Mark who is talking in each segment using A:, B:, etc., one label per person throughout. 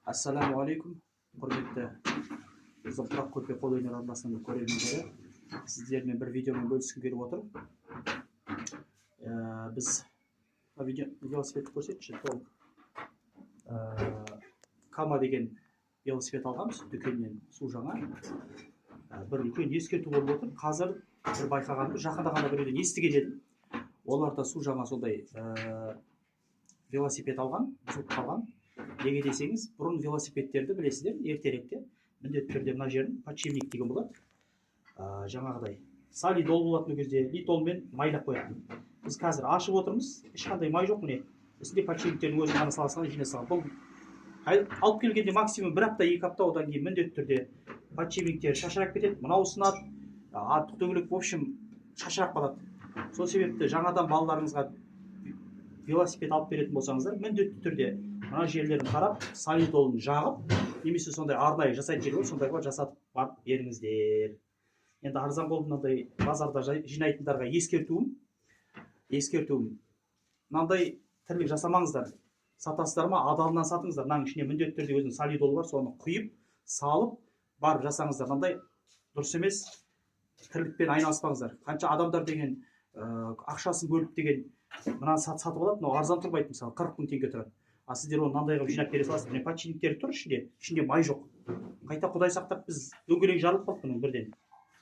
A: Ассалаумағалейкум, құрметті Ұзақ Көрпе қолөнер арнасының көрермендері. Сіздермен бір видеомен бөліскім келіп отыр. Біз велосипедті көрсетші. Кама деген велосипед алғанбыз дүкеннен, су жаңа. Бір үлкен ескерту болып отыр. Қазір бір байқағанымыз, жақында ғана біреуден естіген едім. Оларда су жаңа сондай велосипед алған, бұзылып қалған. Неге десеңіз, бұрын велосипедтерді білесіздер, ертеректе міндетті түрде мына жерін подшипник деген болады. Жаңағыдай солидол болатын кезде литолмен майлап қоятын. Біз қазір ашып отырмыз, ешқандай май жоқ, міне. Үстінде подшипниктердің өзін ғана саласынан жине салған. Бұл алып келгенде максимум 1 апта, 2 апта, одан кейін міндетті түрде подшипниктер шашырап кетеді, мынау сынады, артық дөңгелек, в общем, шашырап қалады. Сол себепті жаңадан балаларыңызға велосипед алып беретін болсаңыздар, міндетті түрде мына жерлерін қарап, солидолын жағып, немесе сондай арнайы жасайтын жер бар, сондайға жасатып барып беріңіздер. Енді арзан болып мынандай базарда жинайтындарға ескертуім, мынандай тірлік жасамаңыздар. Сатасыздар ма, адалынан сатыңыздар. Мынаның ішіне міндетті түрде өзінің солидолы бар, соны құйып, салып, барып жасаңыздар. Мынандай дұрыс емес, тірлікпен айналыспаңыздар. Қанша адамдар деген ақшасын бөліп деген мынаны сатып алады, но арзан тұрмайды, мысалы 40 000 теңге тұрады. А сіздер оны мынандай қылып жинап бере саласыздар. Міне подшипниктері тұр ішінде май жоқ. Қайта құдай сақтап біз дөңгелегі жарылып қалды бұның бірден.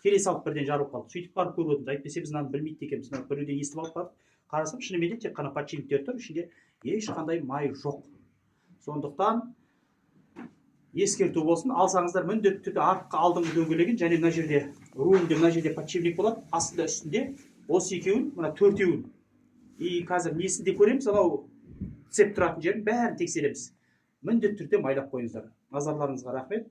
A: Келе салып бірден жарылып қалды. Сөйтіп барып көріп отырмыз. Әйтпесе біз мынаны білмейді екенбіз. Біреуден естіп алып барып қарасам, шынымен де тек қана подшипниктер тұр, ішінде ешқандай май жоқ. Сондықтан ескерту болсын, алсаңыздар міндетті түрде артқы алдыңғы дөңгелегін, және мына жерде рулінде мына жерде подшипник болады, астында үстінде осы екеуін, мына төртеуін. И қазір несінде көреміз, анау цеп тұратын жерін бәрін тексереміз. Міндетті түрде майлап қойыңыздар. Назарларыңызға рахмет.